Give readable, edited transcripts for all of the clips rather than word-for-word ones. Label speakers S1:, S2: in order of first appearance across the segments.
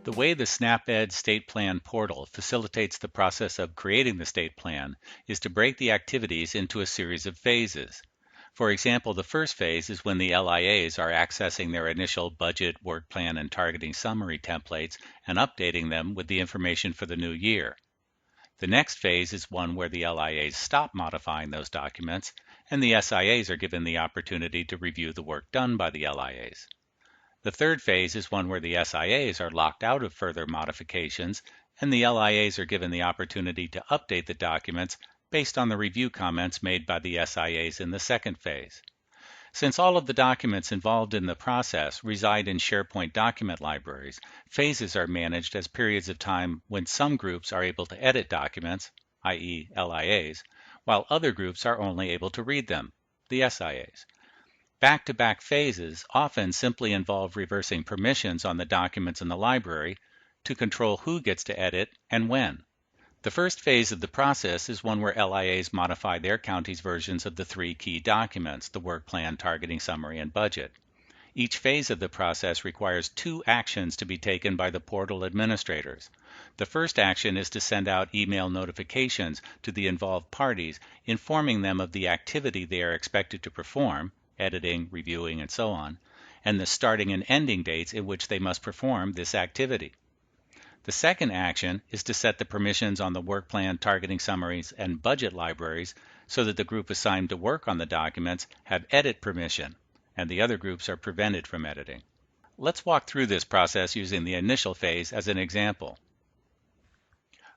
S1: The way the SNAP-Ed State Plan portal facilitates the process of creating the state plan is to break the activities into a series of phases. For example, the first phase is when the LIAs are accessing their initial budget, work plan, and targeting summary templates and updating them with the information for the new year. The next phase is one where the LIAs stop modifying those documents, and the SIAs are given the opportunity to review the work done by the LIAs. The third phase is one where the SIAs are locked out of further modifications, and the LIAs are given the opportunity to update the documents based on the review comments made by the SIAs in the second phase. Since all of the documents involved in the process reside in SharePoint document libraries, phases are managed as periods of time when some groups are able to edit documents, i.e. LIAs, while other groups are only able to read them, the SIAs. Back-to-back phases often simply involve reversing permissions on the documents in the library to control who gets to edit and when. The first phase of the process is one where LIAs modify their county's versions of the three key documents, the work plan, targeting summary, and budget. Each phase of the process requires two actions to be taken by the portal administrators. The first action is to send out email notifications to the involved parties, informing them of the activity they are expected to perform, editing, reviewing, and so on, and the starting and ending dates in which they must perform this activity. The second action is to set the permissions on the work plan, targeting summaries, and budget libraries so that the group assigned to work on the documents have edit permission, and the other groups are prevented from editing. Let's walk through this process using the initial phase as an example.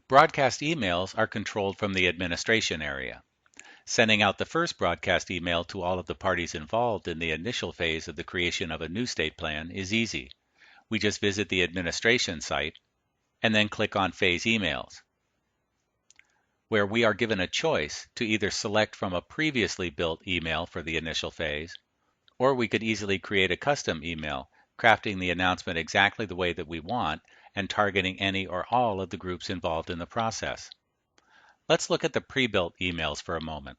S1: Broadcast emails are controlled from the administration area. Sending out the first broadcast email to all of the parties involved in the initial phase of the creation of a new state plan is easy. We just visit the administration site and then click on Phase Emails, where we are given a choice to either select from a previously built email for the initial phase, or we could easily create a custom email, crafting the announcement exactly the way that we want and targeting any or all of the groups involved in the process. Let's look at the pre-built emails for a moment.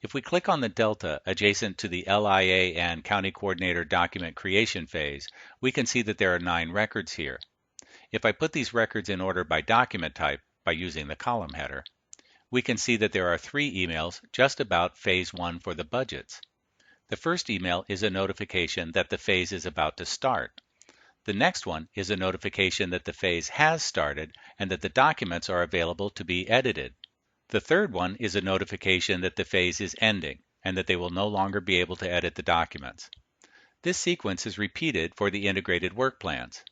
S1: If we click on the delta adjacent to the LIA and County Coordinator document creation phase, we can see that there are 9 records here. If I put these records in order by document type by using the column header, we can see that there are 3 emails just about Phase 1 for the budgets. The first email is a notification that the phase is about to start. The next one is a notification that the phase has started and that the documents are available to be edited. The third one is a notification that the phase is ending and that they will no longer be able to edit the documents. This sequence is repeated for the integrated work plans.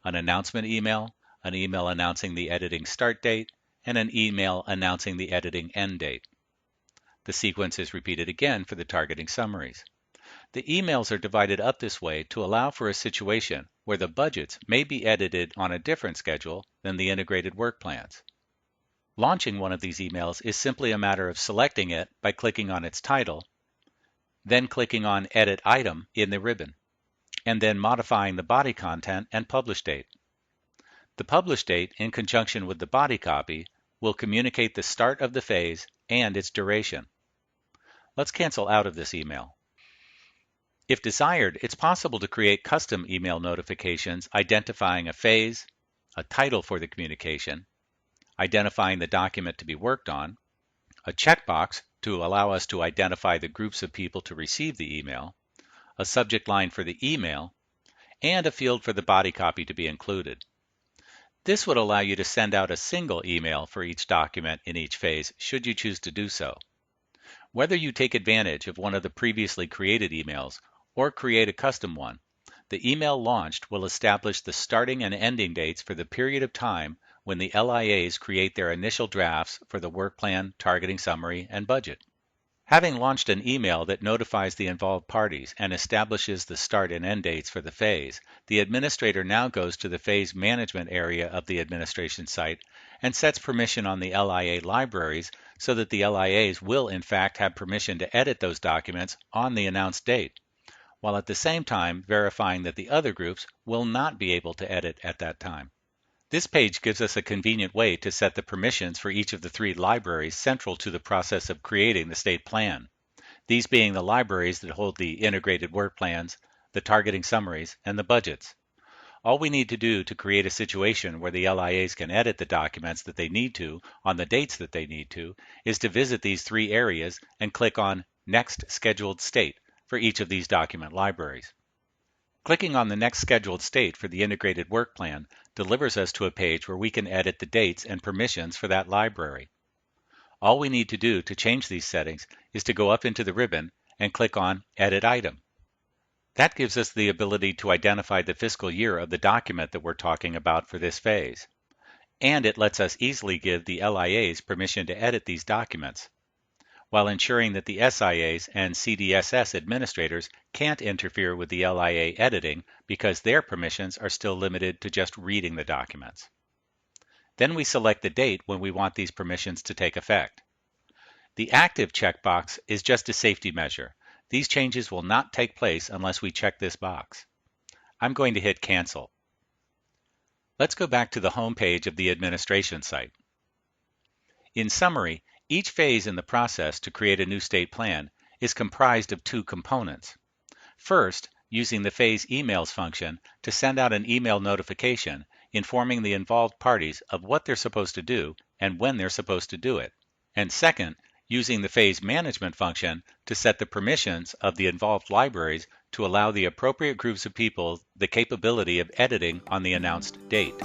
S1: An announcement email, an email announcing the editing start date, and an email announcing the editing end date. The sequence is repeated again for the targeting summaries. The emails are divided up this way to allow for a situation where the budgets may be edited on a different schedule than the integrated work plans. Launching one of these emails is simply a matter of selecting it by clicking on its title, then clicking on Edit Item in the ribbon, and then modifying the body content and publish date. The publish date, in conjunction with the body copy, will communicate the start of the phase and its duration. Let's cancel out of this email. If desired, it's possible to create custom email notifications identifying a phase, a title for the communication, identifying the document to be worked on, a checkbox to allow us to identify the groups of people to receive the email, a subject line for the email, and a field for the body copy to be included. This would allow you to send out a single email for each document in each phase, should you choose to do so. Whether you take advantage of one of the previously created emails or create a custom one, the email launched will establish the starting and ending dates for the period of time when the LIAs create their initial drafts for the work plan, targeting summary, and budget. Having launched an email that notifies the involved parties and establishes the start and end dates for the phase, the administrator now goes to the phase management area of the administration site and sets permission on the LIA libraries so that the LIAs will in fact have permission to edit those documents on the announced date, while at the same time verifying that the other groups will not be able to edit at that time. This page gives us a convenient way to set the permissions for each of the 3 libraries central to the process of creating the state plan, these being the libraries that hold the integrated work plans, the targeting summaries, and the budgets. All we need to do to create a situation where the LIAs can edit the documents that they need to on the dates that they need to is to visit these three areas and click on Next Scheduled State for each of these document libraries. Clicking on the next scheduled state for the integrated work plan delivers us to a page where we can edit the dates and permissions for that library. All we need to do to change these settings is to go up into the ribbon and click on Edit Item. That gives us the ability to identify the fiscal year of the document that we're talking about for this phase. And it lets us easily give the LIAs permission to edit these documents, while ensuring that the SIAs and CDSS administrators can't interfere with the LIA editing because their permissions are still limited to just reading the documents. Then we select the date when we want these permissions to take effect. The active checkbox is just a safety measure. These changes will not take place unless we check this box. I'm going to hit Cancel. Let's go back to the home page of the administration site. In summary, each phase in the process to create a new state plan is comprised of two components. First, using the phase emails function to send out an email notification informing the involved parties of what they're supposed to do and when they're supposed to do it. And second, using the phase management function to set the permissions of the involved libraries to allow the appropriate groups of people the capability of editing on the announced date.